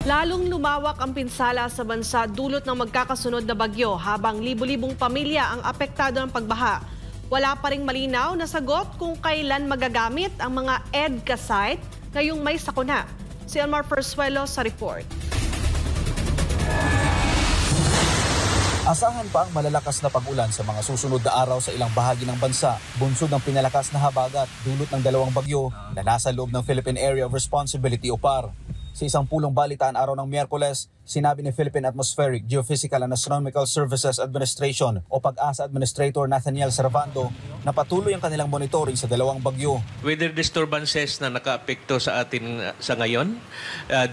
Lalong lumawak ang pinsala sa bansa dulot ng magkakasunod na bagyo habang libu-libong pamilya ang apektado ng pagbaha. Wala pa ring malinaw na sagot kung kailan magagamit ang mga EDCA site ngayong may sakuna. Si Elmar Persuelo sa report. Asahan pa ang malalakas na pag-ulan sa mga susunod na araw sa ilang bahagi ng bansa. Bunsod ng pinalakas na habagat dulot ng dalawang bagyo na nasa loob ng Philippine Area of Responsibility o PAR. Sa isang pulong balitaan araw ng Miyerkules, sinabi ni Philippine Atmospheric, Geophysical and Astronomical Services Administration o PAGASA Administrator Nathaniel Servando na patuloy ang kanilang monitoring sa dalawang bagyo. Weather disturbances na nakaapekto sa atin sa ngayon,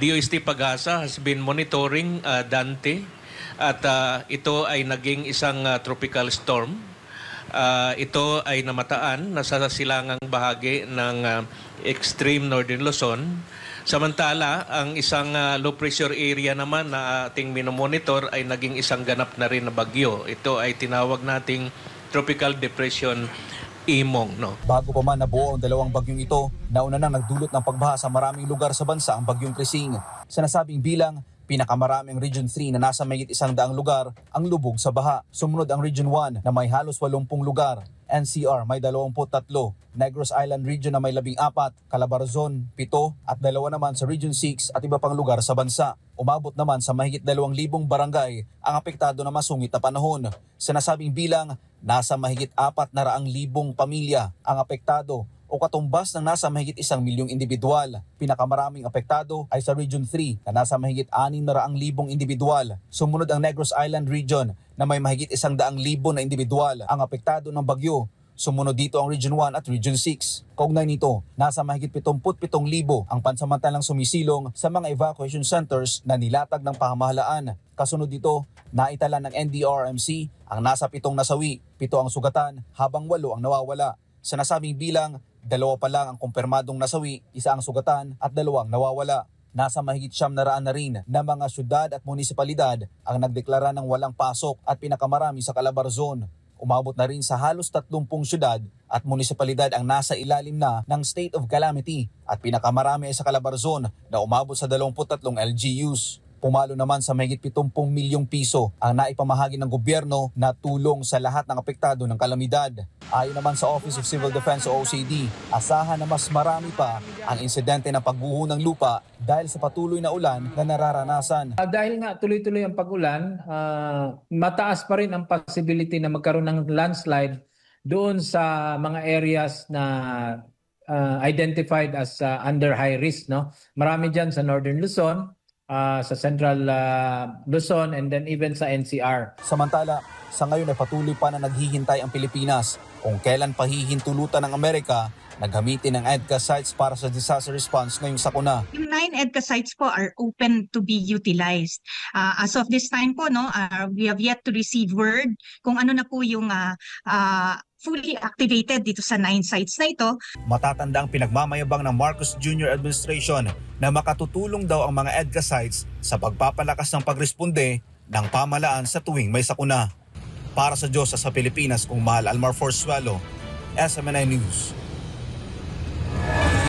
DOST PAGASA has been monitoring Dante at ito ay naging isang tropical storm. Ito ay namataan nasa silangang bahagi ng extreme northern Luzon. Samantala, ang isang low pressure area naman na ating minomonitor ay naging isang ganap na rin na bagyo. Ito ay tinawag nating Tropical Depression Imong. Bago pa man nabuo ang dalawang bagyong ito, nauna nang nagdulot ng pagbaha sa maraming lugar sa bansa ang bagyong Krising. Sa nasabing bilang, pinakamaraming Region 3 na nasa mayigit 100 lugar ang lubog sa baha. Sumunod ang Region 1 na may halos 80 lugar. NCR may 23, Negros Island Region na may 14, Calabarzon 7 at 2 naman sa Region 6 at iba pang lugar sa bansa. Umabot naman sa mahigit 2,000 barangay ang apektado na masungit na panahon. Sa nasabing bilang, nasa mahigit 400,000 pamilya ang apektado o katumbas ng nasa mahigit 1 milyong individual. Pinakamaraming apektado ay sa Region 3 na nasa mahigit 600,000 individual. Sumunod ang Negros Island Region na may mahigit 100,000 na individual ang apektado ng bagyo. Sumunod dito ang Region 1 at Region 6. Kaugnay nito, nasa mahigit 77,000 ang pansamantalang sumisilong sa mga evacuation centers na nilatag ng pamahalaan. Kasunod dito, naitala ng NDRRMC ang nasa 7 nasawi, 7 ang sugatan habang 8 ang nawawala. Sa nasabing bilang, 2 pa lang ang kumpirmadong nasawi, 1 ang sugatan at 2 ang nawawala. Nasa mahigit 700 na rin na mga syudad at munisipalidad ang nagdeklara ng walang pasok at pinakamarami sa Calabarzon. Umabot na rin sa halos 30 syudad at munisipalidad ang nasa ilalim na ng state of calamity at pinakamarami ay sa Calabarzon na umabot sa 23 LGUs. Pumalo naman sa mahigit 70 milyong piso ang naipamahagi ng gobyerno na tulong sa lahat ng apektado ng kalamidad. Ayon naman sa Office of Civil Defense o OCD, asahan na mas marami pa ang insidente ng pagguho ng lupa dahil sa patuloy na ulan na nararanasan. Dahil nga tuloy-tuloy ang pag-ulan, mataas pa rin ang possibility na magkaroon ng landslide doon sa mga areas na identified as under high risk. Marami dyan sa Northern Luzon, sa Central Luzon and then even sa NCR. Samantala, sa ngayon ay patuloy pa na naghihintay ang Pilipinas kung kailan pahihintulutan ng Amerika na gamitin ang EDCA sites para sa disaster response ngayong sakuna. Yung 9 EDCA sites po are open to be utilized. As of this time po, we have yet to receive word kung ano na po yung fully activated dito sa 9 sites na ito. Matatanda ang pinagmamayabang ng Marcos Jr. Administration na makatutulong daw ang mga EDCA sites sa pagpapalakas ng pagresponde ng pamahalaan sa tuwing may sakuna. Para sa Diyos sa Pilipinas, kung mahal Elmar Persuelo, SMNI News.